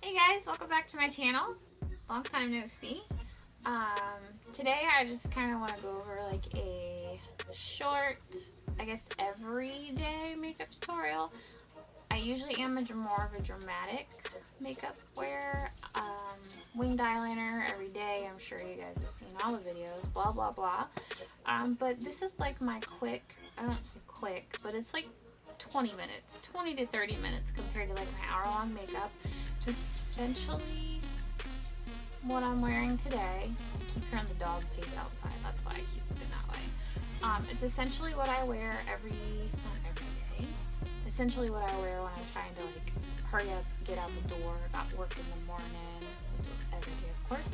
Hey guys, welcome back to my channel. Long time no see. Today I just kind of want to go over like a short, I guess everyday makeup tutorial. I usually am more of a dramatic makeup wear. Winged eyeliner every day. I'm sure you guys have seen all the videos, blah blah blah. But this is like my quick, I don't say quick, but it's like 20 minutes, 20 to 30 minutes compared to like my hour-long makeup. It's essentially what I'm wearing today. I keep hearing the dog pace outside, that's why I keep looking that way. It's essentially what I wear not every day, essentially what I wear when I'm trying to like hurry up, get out the door, got work in the morning, which is every day of course.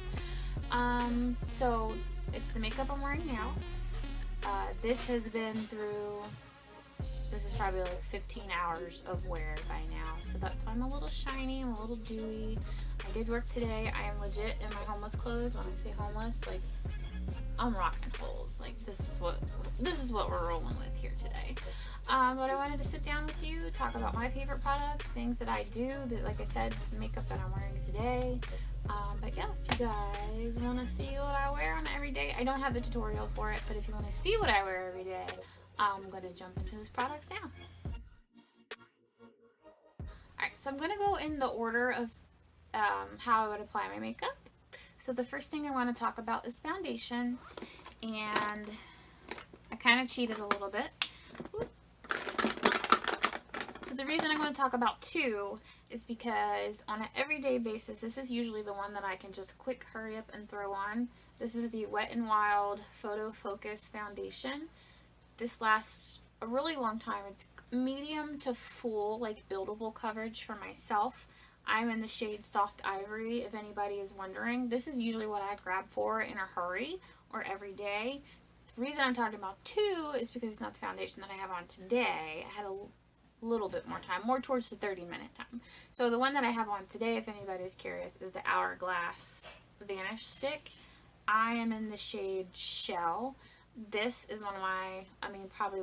So it's the makeup I'm wearing now. This has been through, this is probably like 15 hours of wear by now, so that's why I'm a little shiny, I'm a little dewy. I did work today. I am legit in my homeless clothes. When I say homeless, like I'm rocking holes. Like this is what we're rolling with here today. But I wanted to sit down with you, talk about my favorite products, things that I do, that like I said, the makeup that I'm wearing today. But yeah, if you guys want to see what I wear on every day, I don't have the tutorial for it, but if you want to see what I wear every day, I'm going to jump into those products now. Alright, so I'm going to go in the order of how I would apply my makeup. So the first thing I want to talk about is foundations, and I kind of cheated a little bit. So the reason I want to talk about two is because on an everyday basis, this is usually the one that I can just quick hurry up and throw on. This is the Wet n Wild Photo Focus Foundation. This lasts a really long time. It's medium to full, like buildable coverage for myself. I'm in the shade Soft Ivory, if anybody is wondering. This is usually what I grab for in a hurry or every day. The reason I'm talking about two is because it's not the foundation that I have on today. I had a little bit more time, more towards the 30-minute time. So the one that I have on today, if anybody's curious, is the Hourglass Vanish Stick. I am in the shade Shell. This is one of my, probably,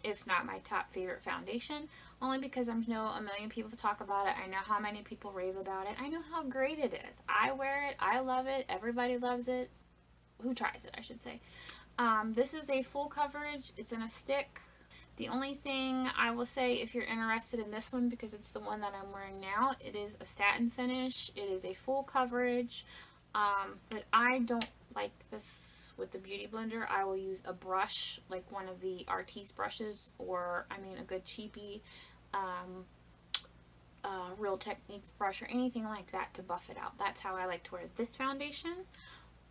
if not my top favorite foundation, only because I know a million people talk about it. I know how many people rave about it. I know how great it is. I wear it. I love it. Everybody loves it. Who tries it, I should say. This is a full coverage. It's in a stick. The only thing I will say, if you're interested in this one, because it's the one that I'm wearing now, it is a satin finish. It is a full coverage, but I don't like this with the Beauty Blender. I will use a brush, like one of the Artis brushes, or a good cheapy Real Techniques brush or anything like that to buff it out. That's how I like to wear this foundation.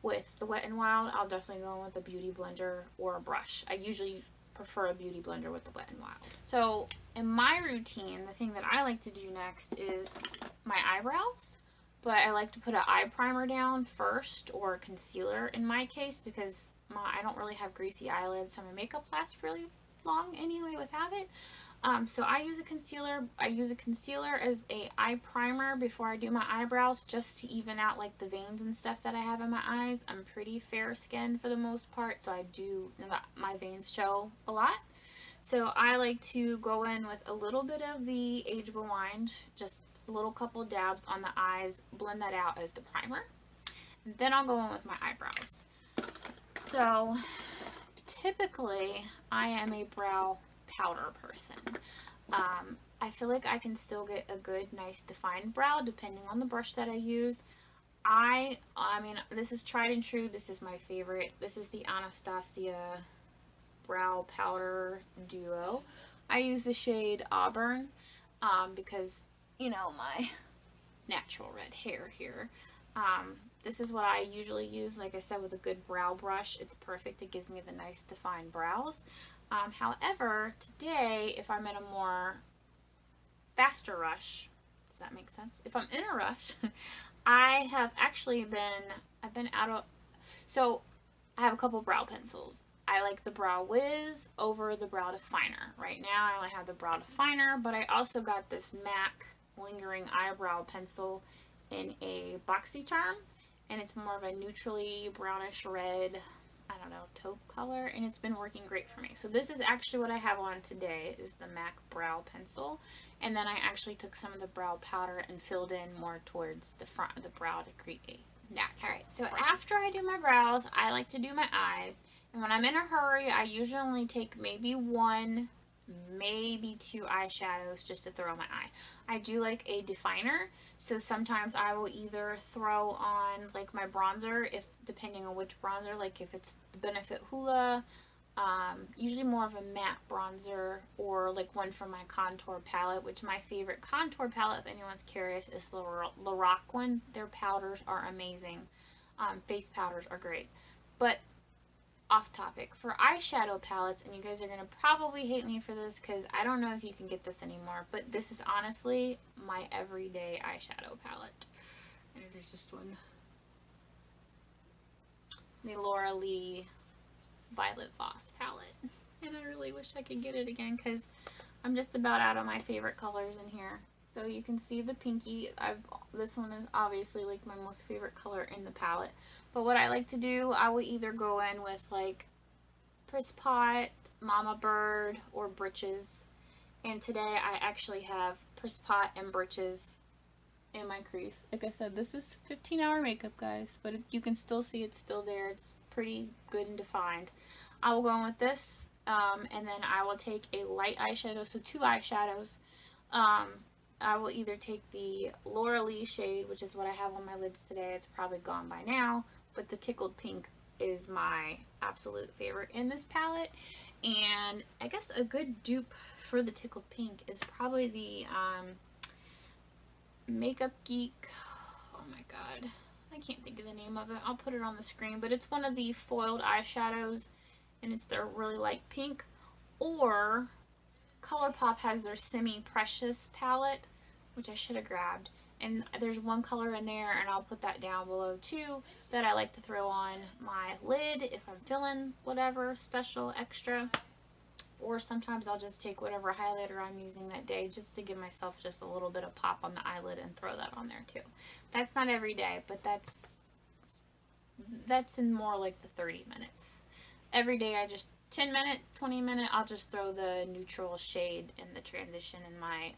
With the Wet n Wild, I'll definitely go with a Beauty Blender or a brush. I usually prefer a Beauty Blender with the Wet n Wild. So in my routine, the thing that I like to do next is my eyebrows. But I like to put an eye primer down first, or a concealer in my case, because I don't really have greasy eyelids, so my makeup lasts really long anyway without it. So I use a concealer. I use a concealer as a eye primer before I do my eyebrows, just to even out like the veins and stuff that I have in my eyes. I'm pretty fair skinned for the most part, so my veins show a lot. So I like to go in with a little bit of the Age Rewind, just a little couple dabs on the eyes, blend that out as the primer. And then I'll go in with my eyebrows. So typically I am a brow powder person. I feel like I can still get a good, nice defined brow depending on the brush that I use. This is tried and true. This is my favorite. This is the Anastasia Brow Powder Duo. I use the shade Auburn because, my natural red hair here. This is what I usually use, like I said, with a good brow brush. It's perfect. It gives me the nice defined brows. However, today, if I'm in a more faster rush, does that make sense? If I'm in a rush, I have actually so I have a couple brow pencils. I like the Brow Wiz over the Brow Definer. Right now, I only have the Brow Definer, but I also got this MAC Lingering Eyebrow Pencil in a BoxyCharm, and it's more of a neutrally brownish red I don't know, taupe color, and it's been working great for me. So this is actually what I have on today, is the MAC Brow Pencil. And then I actually took some of the brow powder and filled in more towards the front of the brow to create a natural. Alright, so after I do my brows, I like to do my eyes. And when I'm in a hurry, I usually only take maybe one, maybe two eyeshadows just to throw on my eye. I do like a definer, so sometimes I will either throw on like my bronzer, if depending on which bronzer, like if it's the Benefit Hoola, usually more of a matte bronzer, or like one from my contour palette, which my favorite contour palette, if anyone's curious, is the Lorac one. Their powders are amazing. Face powders are great. But off topic, for eyeshadow palettes, and you guys are going to probably hate me for this because I don't know if you can get this anymore, but this is honestly my everyday eyeshadow palette. And it is just one. The Laura Lee Violet Voss palette. And I really wish I could get it again because I'm just about out of my favorite colors in here. So you can see the pinky. This one is obviously like my most favorite color in the palette. But what I like to do, I will either go in with like Press Pot, Mama Bird, or Britches. And today I actually have Press Pot and Britches in my crease. Like I said, this is 15-hour makeup, guys, but you can still see it's still there. It's pretty good and defined. I will go in with this, and then I will take a light eyeshadow, so two eyeshadows. I will either take the Laura Lee shade, which is what I have on my lids today. It's probably gone by now, but the Tickled Pink is my absolute favorite in this palette. And I guess a good dupe for the Tickled Pink is probably the Makeup Geek. Oh my god, I can't think of the name of it. I'll put it on the screen, but it's one of the foiled eyeshadows, and it's their really light pink. Or ColourPop has their Semi Precious palette, which I should have grabbed, and there's one color in there, and I'll put that down below too, that I like to throw on my lid if I'm feeling whatever special extra. Or sometimes I'll just take whatever highlighter I'm using that day just to give myself just a little bit of pop on the eyelid and throw that on there too. That's not every day, but that's in more like the 30 minutes. Every day I just 10 minute, 20 minute, I'll just throw the neutral shade in the transition in my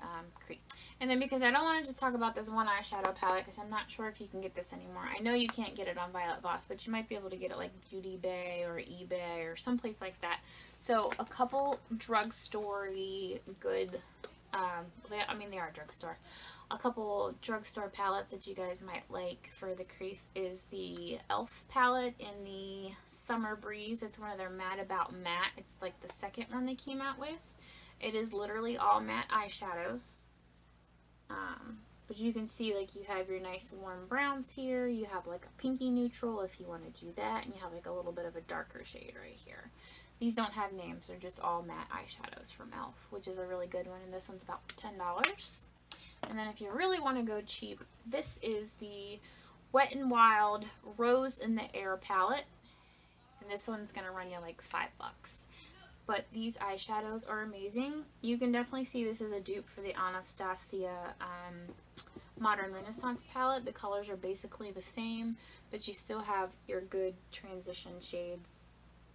crease. And then because I don't want to just talk about this one eyeshadow palette, because I'm not sure if you can get this anymore. I know you can't get it on Violet Voss, but you might be able to get it like Beauty Bay or eBay or someplace like that. So a couple drugstore-y good, I mean they are drugstore. A couple drugstore palettes that you guys might like for the crease is the e.l.f. palette in the Summer Breeze. It's one of their Mad About Matte. It's like the second one they came out with. It is literally all matte eyeshadows. But you can see like you have your nice warm browns here. You have like a pinky neutral if you want to do that. And you have like a little bit of a darker shade right here. These don't have names. They're just all matte eyeshadows from e.l.f., which is a really good one. And this one's about $10. And then if you really want to go cheap, this is the Wet n Wild Rose in the Air palette. And this one's going to run you like $5. But these eyeshadows are amazing. You can definitely see this is a dupe for the Anastasia Modern Renaissance palette. The colors are basically the same, but you still have your good transition shades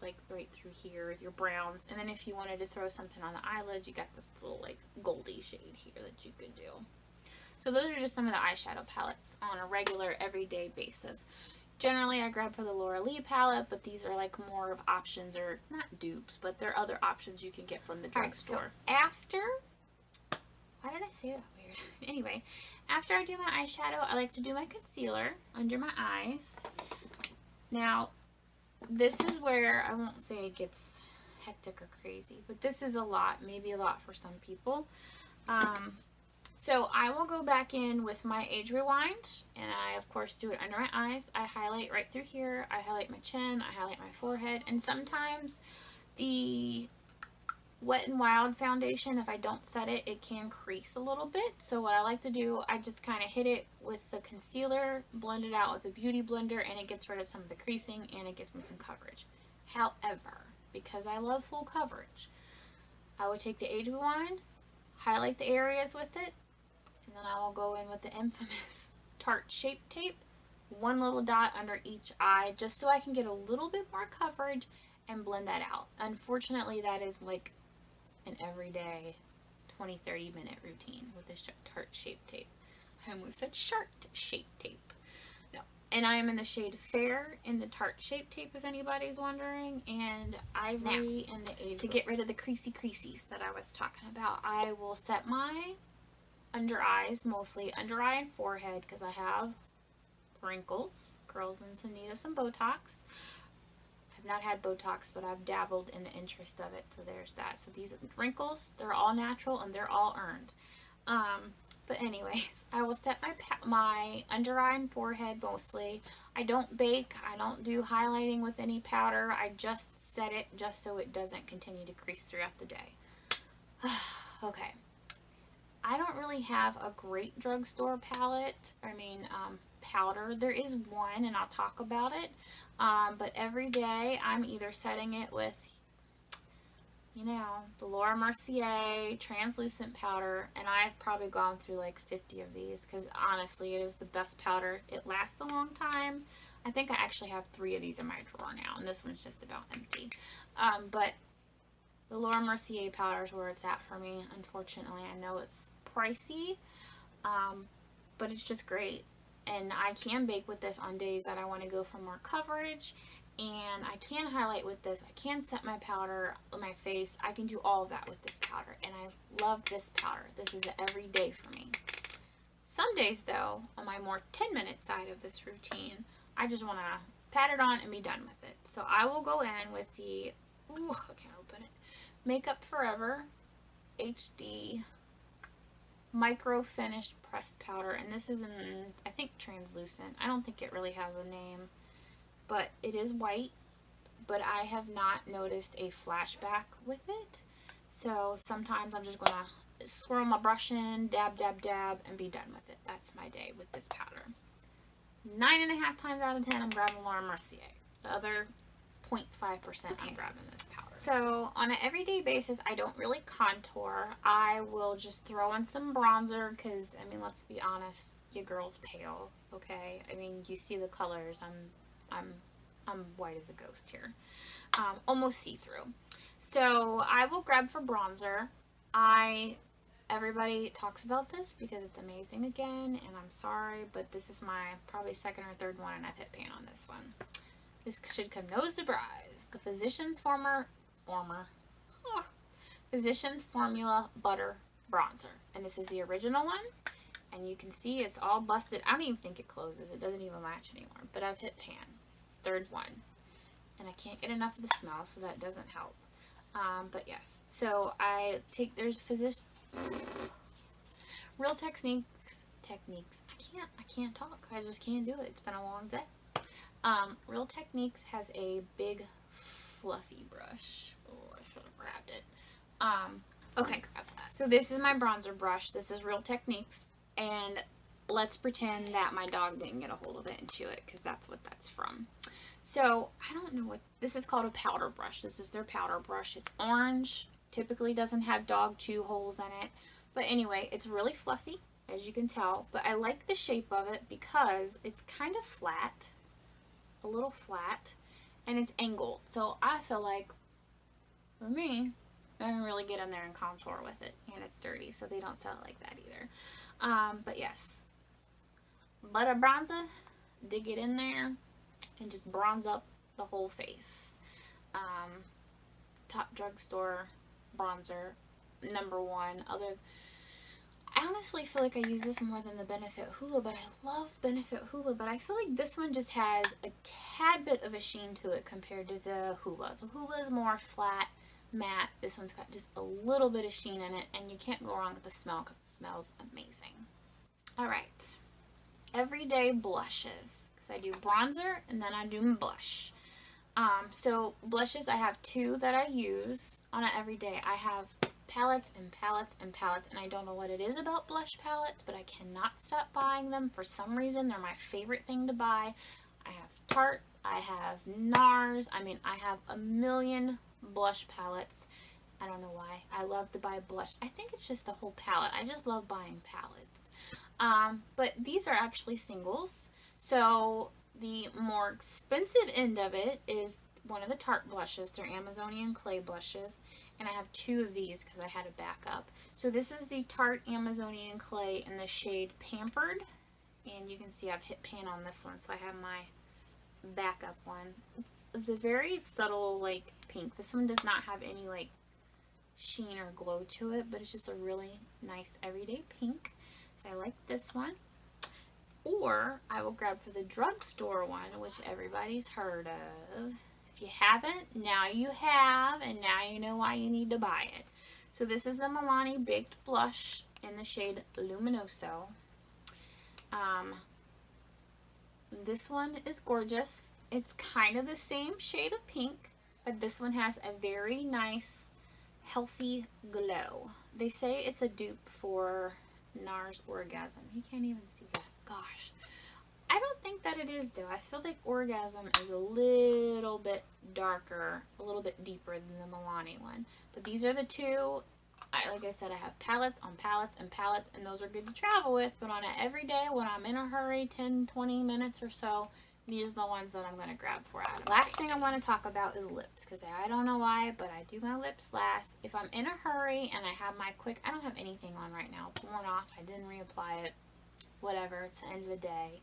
like right through here with your browns. And then if you wanted to throw something on the eyelids, you got this little like goldy shade here that you could do. So those are just some of the eyeshadow palettes on a regular everyday basis. Generally I grab for the Laura Lee palette, but these are like more of options, or not dupes, but they're other options you can get from the drugstore. Right, so after, why did I say that weird? Anyway, after I do my eyeshadow, I like to do my concealer under my eyes. Now, this is where I won't say it gets hectic or crazy, but this is a lot, maybe a lot for some people. So I will go back in with my Age Rewind, and I of course do it under my eyes. I highlight right through here, I highlight my chin, I highlight my forehead, and sometimes the Wet n Wild foundation, if I don't set it, it can crease a little bit. So what I like to do, I just kind of hit it with the concealer, blend it out with a beauty blender, and it gets rid of some of the creasing and it gives me some coverage. However, because I love full coverage, I would take the Age Rewind, highlight the areas with it, and then I will go in with the infamous Tarte Shape Tape, one little dot under each eye just so I can get a little bit more coverage and blend that out. Unfortunately, that is like an everyday 20-30 minute routine with this Tarte Shape Tape. I almost said Shark Shape Tape. No. And I am in the shade Fair in the Tarte Shape Tape, if anybody's wondering, and Ivory in the Age. To get rid of the creases that I was talking about, I will set my under eyes, mostly under eye and forehead, because I have wrinkles, curls, and some need of some Botox. I've not had Botox, but I've dabbled in the interest of it, so there's that. So these wrinkles, they're all natural and they're all earned. But anyways, I will set my under eye and forehead mostly. I don't bake. I don't do highlighting with any powder. I just set it just so it doesn't continue to crease throughout the day. Okay. I don't really have a great drugstore palette. Powder. There is one, and I'll talk about it. But every day I'm either setting it with, the Laura Mercier translucent powder, and I've probably gone through like 50 of these because honestly it is the best powder. It lasts a long time. I think I actually have 3 of these in my drawer now, and this one's just about empty. But the Laura Mercier powder is where it's at for me. Unfortunately, I know it's pricey, but it's just great. And I can bake with this on days that I want to go for more coverage, and I can highlight with this. I can set my powder on my face. I can do all of that with this powder, and I love this powder. This is every day for me. Some days, though, on my more 10-minute side of this routine, I just want to pat it on and be done with it. So I will go in with the, I can't open it, Makeup Forever HD Micro Finished Pressed Powder, and this is I think translucent. I don't think it really has a name, but it is white, but I have not noticed a flashback with it. So sometimes I'm just gonna swirl my brush in, dab, dab, dab, and be done with it. That's my day with this powder. 9.5 times out of 10, I'm grabbing Laura Mercier. The other 0.5%, I'm grabbing this powder. So on an everyday basis, I don't really contour. I will just throw in some bronzer because, let's be honest, your girl's pale, okay? You see the colors. I'm white as a ghost here. Almost see-through. So I will grab for bronzer. Everybody talks about this because it's amazing again, and I'm sorry, but this is my probably second or third one, and I've hit pan on this one. This should come no surprise. The Physicians Formula Butter Bronzer. And this is the original one. And you can see it's all busted. I don't even think it closes. It doesn't even latch anymore. But I've hit pan. Third one. And I can't get enough of the smell, so that doesn't help. But yes. So there's Real Techniques. I can't talk. I just can't do it. It's been a long day. Real Techniques has a big fluffy brush. Oh, I should have grabbed it. Okay, grab that. So this is my bronzer brush. This is Real Techniques, and let's pretend that my dog didn't get a hold of it and chew it, because that's what that's from. So I don't know what this is called. A powder brush. This is their powder brush. It's orange. Typically doesn't have dog chew holes in it, but anyway, it's really fluffy, as you can tell. But I like the shape of it because it's kind of flat. A little flat, and it's angled, so I feel like for me I can really get in there and contour with it, and it's dirty, so they don't sell it like that either. But yes, butter bronzer, dig it in there and just bronze up the whole face. Top drugstore bronzer, #1. I honestly feel like I use this more than the Benefit Hoola, but I love Benefit Hoola, but I feel like this one just has a tad bit of a sheen to it compared to the Hoola. The Hoola is more flat, matte. This one's got just a little bit of sheen in it, and you can't go wrong with the smell because it smells amazing. Alright, everyday blushes, because I do bronzer and then I do blush. So blushes, I have 2 that I use on an everyday. I have palettes and palettes and palettes, and I don't know what it is about blush palettes, but I cannot stop buying them. For some reason, they're my favorite thing to buy. I have Tarte, I have NARS, I have a million blush palettes. I don't know why. I love to buy blush. I think it's just the whole palette. I just love buying palettes. But these are actually singles. So the more expensive end of it is one of the Tarte blushes. They're Amazonian clay blushes. And I have two of these because I had a backup. So this is the Tarte Amazonian clay in the shade Pampered. And you can see I've hit pan on this one. So I have my backup one. It's a very subtle like pink. This one does not have any like sheen or glow to it, but it's just a really nice everyday pink. So I like this one. Or I will grab for the drugstore one, which everybody's heard of. If you haven't, now you have, and now you know why you need to buy it. So this is the Milani Baked Blush in the shade Luminoso. This one is gorgeous. It's kind of the same shade of pink, but this one has a very nice, healthy glow. They say it's a dupe for NARS Orgasm. You can't even see that. Gosh. I don't think that it is, though. I feel like Orgasm is a little bit darker, a little bit deeper than the Milani one. But these are the two. Like I said, I have palettes on palettes and palettes, and those are good to travel with. But on an everyday, when I'm in a hurry, 10, 20 minutes or so, these are the ones that I'm going to grab for Adam. Last thing I want to talk about is lips, because I don't know why, but I do my lips last. If I'm in a hurry and I have my quick, I don't have anything on right now. It's worn off. I didn't reapply it. Whatever. It's the end of the day.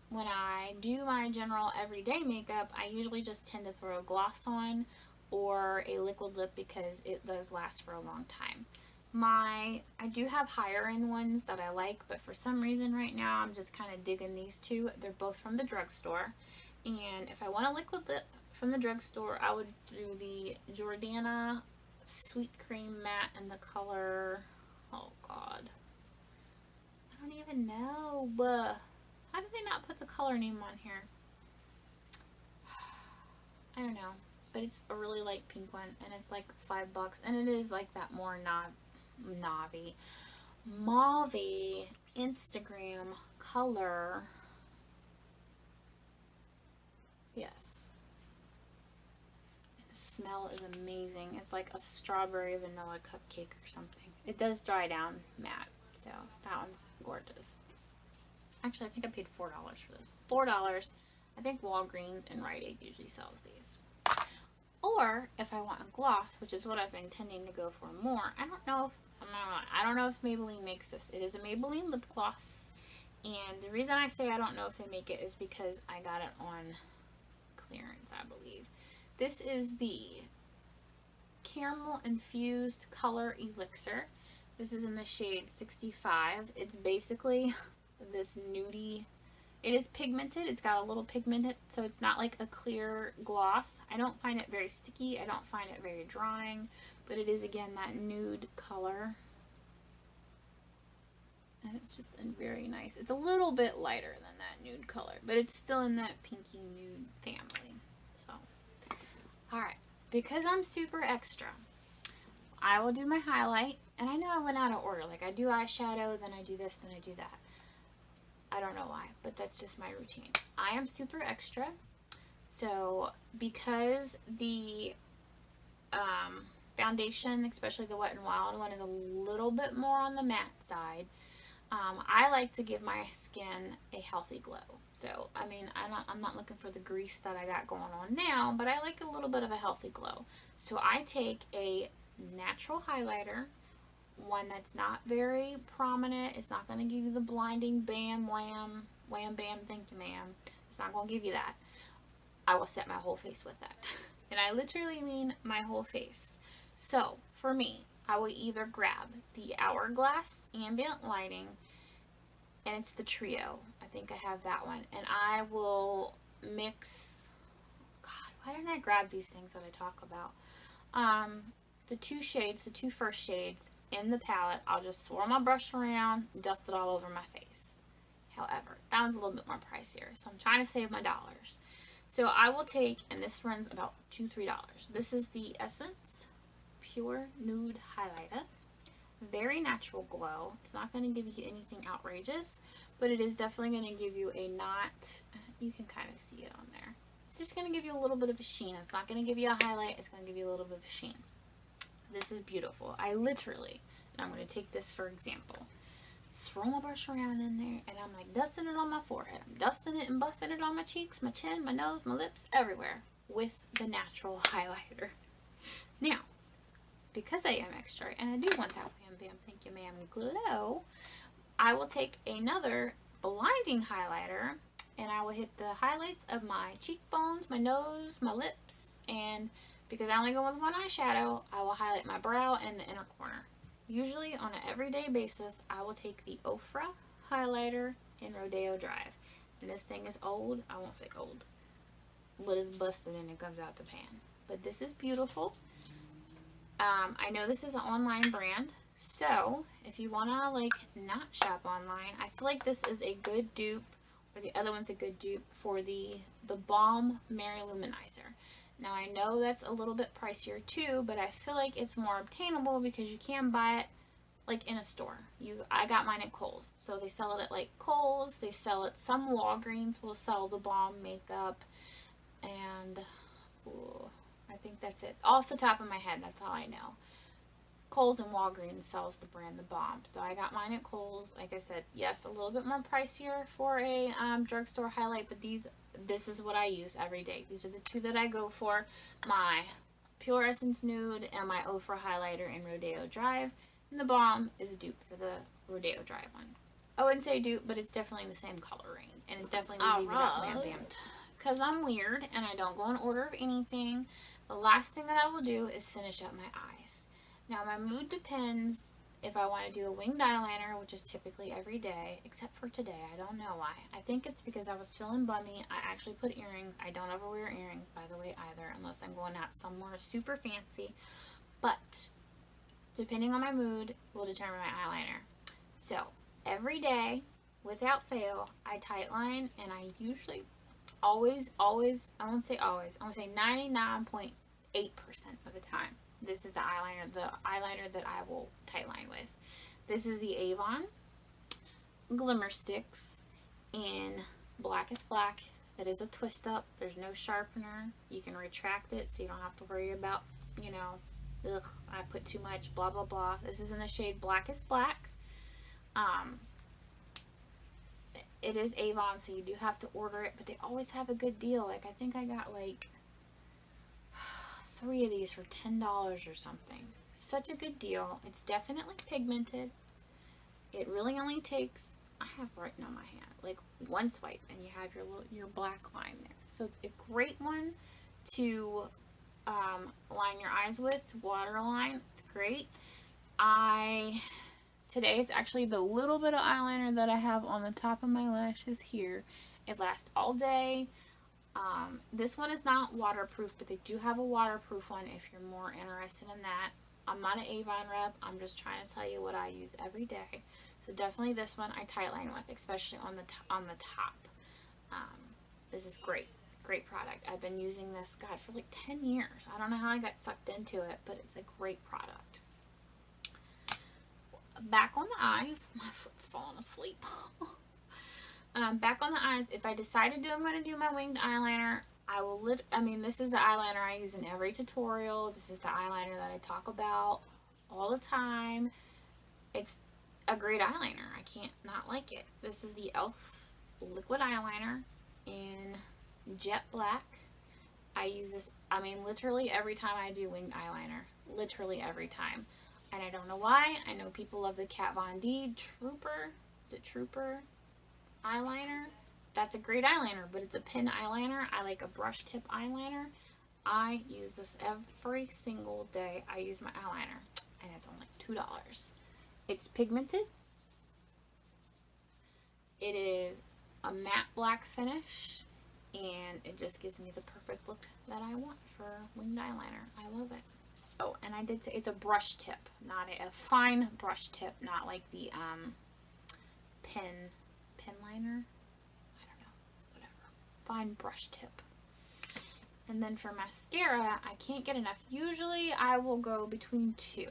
When I do my general everyday makeup, I usually just tend to throw a gloss on or a liquid lip because it does last for a long time. I do have higher end ones that I like, but for some reason right now I'm just kind of digging these two. They're both from the drugstore, and if I want a liquid lip from the drugstore, I would do the Jordana Sweet Cream Matte in the color, oh god, I don't even know, how did they not put the color name on here? I don't know, but it's a really light pink one, and it's like $5, and it is like that more mauve Instagram color. Yes. And the smell is amazing. It's like a strawberry vanilla cupcake or something. It does dry down matte, so that one's gorgeous. Actually, I think I paid $4 for this. $4. I think Walgreens and Rite Aid usually sells these. Or if I want a gloss, which is what I've been intending to go for more, I don't know if Maybelline makes this. It is a Maybelline lip gloss, and the reason I say I don't know if they make it is because I got it on clearance, I believe. This is the Caramel Infused Color Elixir. This is in the shade 65. It's basically this nudie. It is pigmented. It's got a little pigmented, so it's not like a clear gloss. I don't find it very sticky. I don't find it very drying, but it is, again, that nude color. And it's just very nice. It's a little bit lighter than that nude color, but it's still in that pinky nude family. So, alright. Because I'm super extra, I will do my highlight. And I know I went out of order. Like, I do eyeshadow, then I do this, then I do that. I don't know why, but that's just my routine. I am super extra. So, because the foundation, especially the Wet n Wild one, is a little bit more on the matte side, I like to give my skin a healthy glow. So, I mean, I'm not looking for the grease that I got going on now, but I like a little bit of a healthy glow. So, I take a natural highlighter, one that's not very prominent. It's not going to give you the blinding bam, wham, wham, bam, thank you, ma'am. It's not going to give you that. I will set my whole face with that. And I literally mean my whole face. So, for me, I will either grab the Hourglass Ambient Lighting, and it's the Trio. I think I have that one. And I will mix, God, why didn't I grab these things that I talk about? The two first shades in the palette. I'll just swirl my brush around, dust it all over my face. However, that one's a little bit more pricier, so I'm trying to save my dollars. So I will take, and this runs about $2-3. This is the Essence Pure Nude Highlighter. Very natural glow. It's not going to give you anything outrageous, but it is definitely going to give you a you can kind of see it on there. It's just going to give you a little bit of a sheen. It's not going to give you a highlight. It's going to give you a little bit of a sheen. This is beautiful. I literally, and I'm going to take this for example. throw my brush around in there, and I'm like dusting it on my forehead. I'm dusting it and buffing it on my cheeks, my chin, my nose, my lips, everywhere with the natural highlighter. Now, because I am extra and I do want that wham bam thank you ma'am glow, I will take another blinding highlighter and I will hit the highlights of my cheekbones, my nose, my lips, and because I only go with one eyeshadow, I will highlight my brow and the inner corner. Usually on an everyday basis, I will take the Ofra highlighter in Rodeo Drive. And this thing is old. I won't say old, but it's busted and it comes out the pan. But this is beautiful. I know this is an online brand, so if you want to like not shop online, I feel like this is a good dupe, or the other one's a good dupe for the Balm Mary Luminizer. Now I know that's a little bit pricier too, but I feel like it's more obtainable because you can buy it like in a store. I got mine at Kohl's, so they sell it at like Kohl's. They sell it. Some Walgreens will sell the Balm makeup, and I think that's it. Off the top of my head, that's all I know. Kohl's and Walgreens sells the brand The Balm. So I got mine at Kohl's. Like I said, yes, a little bit more pricier for a drugstore highlight, but this is what I use every day. These are the two that I go for. My Pure Essence Nude and my Ofra highlighter in Rodeo Drive. And the Balm is a dupe for the Rodeo Drive one. I wouldn't say dupe, but it's definitely the same color range. And it definitely will leave you that wham bam. Because I'm weird and I don't go in order of anything, the last thing that I will do is finish up my eyes. Now my mood depends if I want to do a winged eyeliner, which is typically every day, except for today. I don't know why. I think it's because I was feeling bummy. I actually put earrings. I don't ever wear earrings, by the way, either, unless I'm going out somewhere super fancy. But depending on my mood will determine my eyeliner. So every day, without fail, I tightline, and I usually always, I won't say always, I want to say 99.8% of the time. This is the eyeliner that I will tightline with. This is the Avon Glimmer Sticks in Blackest Black. It is a twist up. There's no sharpener. You can retract it so you don't have to worry about, you know, ugh, I put too much, blah, blah, blah. This is in the shade Blackest Black. It is Avon, so you do have to order it, but they always have a good deal. Like, I think I got like 3 of these for $10 or something. Such a good deal. It's definitely pigmented. It really only takes, I have written on my hand, like one swipe and you have your black line there. So it's a great one to line your eyes with. Waterline, it's great. Today it's actually the little bit of eyeliner that I have on the top of my lashes here. It lasts all day. This one is not waterproof, but they do have a waterproof one if you're more interested in that. I'm not an Avon rep. I'm just trying to tell you what I use every day. So definitely this one I tightline with, especially on the top. This is great. Great product. I've been using this, God, for like 10 years. I don't know how I got sucked into it, but it's a great product. Back on the eyes. My foot's falling asleep. Back on the eyes, if I decide to I'm going to do my winged eyeliner, this is the eyeliner I use in every tutorial. This is the eyeliner that I talk about all the time. It's a great eyeliner. I can't not like it. This is the e.l.f. liquid eyeliner in jet black. I use this, literally every time I do winged eyeliner. Literally every time. And I don't know why. I know people love the Kat Von D Trooper. Is it Trooper eyeliner? That's a great eyeliner, but it's a pen eyeliner. I like a brush tip eyeliner. I use this every single day. I use my eyeliner, and it's only $2. It's pigmented. It is a matte black finish, and it just gives me the perfect look that I want for winged eyeliner. I love it. Oh, and I did say it's a brush tip, not a fine brush tip, not like the pen liner. I don't know, whatever. Fine brush tip. And then for mascara, I can't get enough. Usually I will go between two.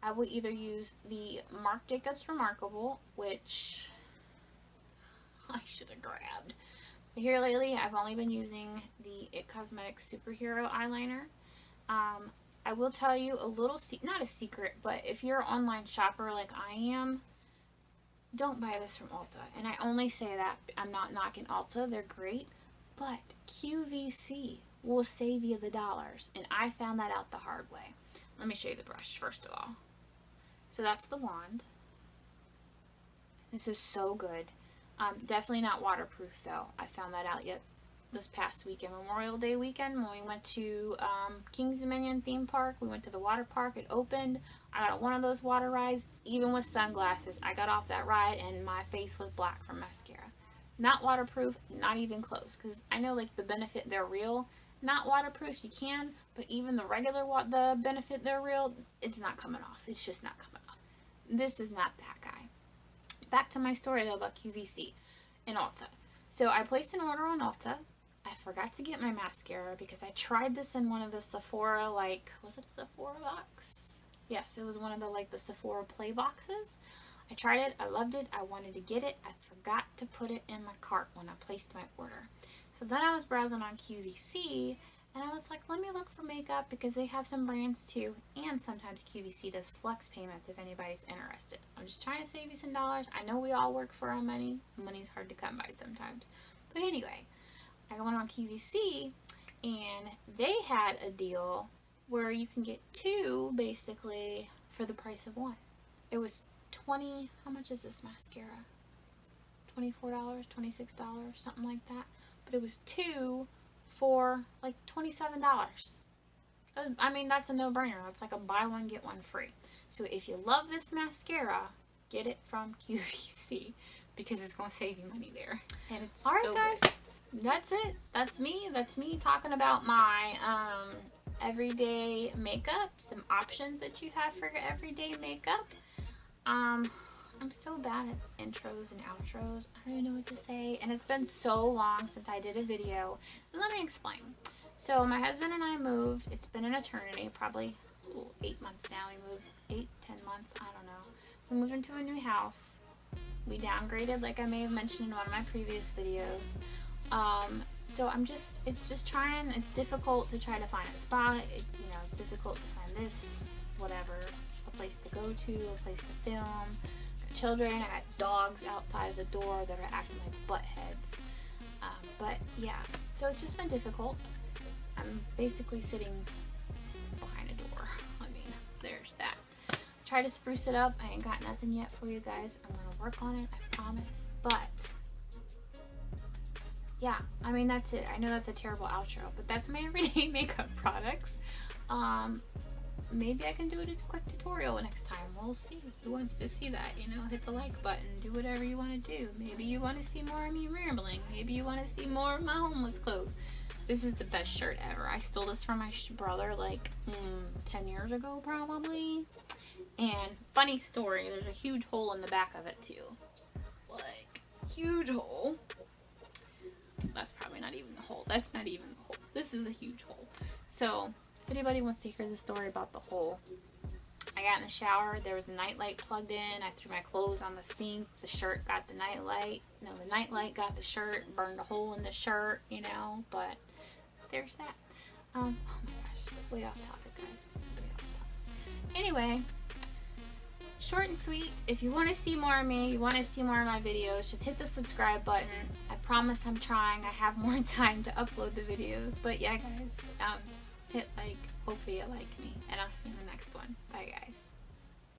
I will either use the Marc Jacobs Remarkable, which I should have grabbed. But here lately, I've only been using the IT Cosmetics Superhero Eyeliner. I will tell you a little, not a secret, but if you're an online shopper like I am, don't buy this from Ulta. And I only say that, I'm not knocking Ulta, they're great, but QVC will save you the dollars. And I found that out the hard way. Let me show you the brush first of all. So that's the wand. This is so good. Definitely not waterproof though. I found that out this past weekend, Memorial Day weekend, when we went to Kings Dominion theme park. We went to the water park. It opened. I got on one of those water rides, even with sunglasses. I got off that ride and my face was black from mascara. Not waterproof, not even close. Because I know like the Benefit, they're real. Not waterproof, you can, but even the regular the Benefit, they're real, it's not coming off. It's just not coming off. This is not that guy. Back to my story though about QVC and Ulta. So I placed an order on Ulta. I forgot to get my mascara because I tried this in one of the Sephora, was it a Sephora box? Yes, it was one of the Sephora Play boxes. I tried it, I loved it, I wanted to get it. I forgot to put it in my cart when I placed my order. So then I was browsing on QVC and I was like, let me look for makeup because they have some brands too. And sometimes QVC does flex payments if anybody's interested. I'm just trying to save you some dollars. I know we all work for our money. Money's hard to come by sometimes. But anyway, I went on QVC and they had a deal where you can get two basically for the price of one. It was how much is this mascara? $24, $26, something like that. But it was two for like $27. I mean, that's a no-brainer. That's like a buy one, get one free. So if you love this mascara, get it from QVC because it's going to save you money there. And it's all right, so guys. Good. That's it. That's me. That's me talking about my everyday makeup. Some options that you have for everyday makeup. I'm so bad at intros and outros. I don't even know what to say. And it's been so long since I did a video. And let me explain. So my husband and I moved. It's been an eternity, probably 8 months now. We moved 8, 10 months. I don't know. We moved into a new house. We downgraded, like I may have mentioned in one of my previous videos. So it's difficult to try to find a spot. It's difficult to find this, whatever, a place to go to, a place to film. I got children, I got dogs outside of the door that are acting like butt heads. But yeah, so it's just been difficult. I'm basically sitting behind a door. I mean, there's that. Try to spruce it up. I ain't got nothing yet for you guys. I'm gonna work on it, I promise. But yeah, I mean, that's it. I know that's a terrible outro, but that's my everyday makeup products. Maybe I can do a quick tutorial next time. We'll see. Who wants to see that? Hit the like button. Do whatever you want to do. Maybe you want to see more of me rambling. Maybe you want to see more of my homeless clothes. This is the best shirt ever. I stole this from my brother 10 years ago probably. And funny story, there's a huge hole in the back of it too. Huge hole. That's probably not even the hole. That's not even the hole. This is a huge hole. So, if anybody wants to hear the story about the hole, I got in the shower. There was a nightlight plugged in. I threw my clothes on the sink. The shirt got the nightlight. No, the nightlight got the shirt. Burned a hole in the shirt, But there's that. Oh my gosh. Way off topic, guys. Way off topic. Anyway. Short and sweet. If you want to see more of me, you want to see more of my videos, just hit the subscribe button. I promise I'm trying. I have more time to upload the videos. But yeah, guys, hit like. Hopefully you like me. And I'll see you in the next one. Bye, guys.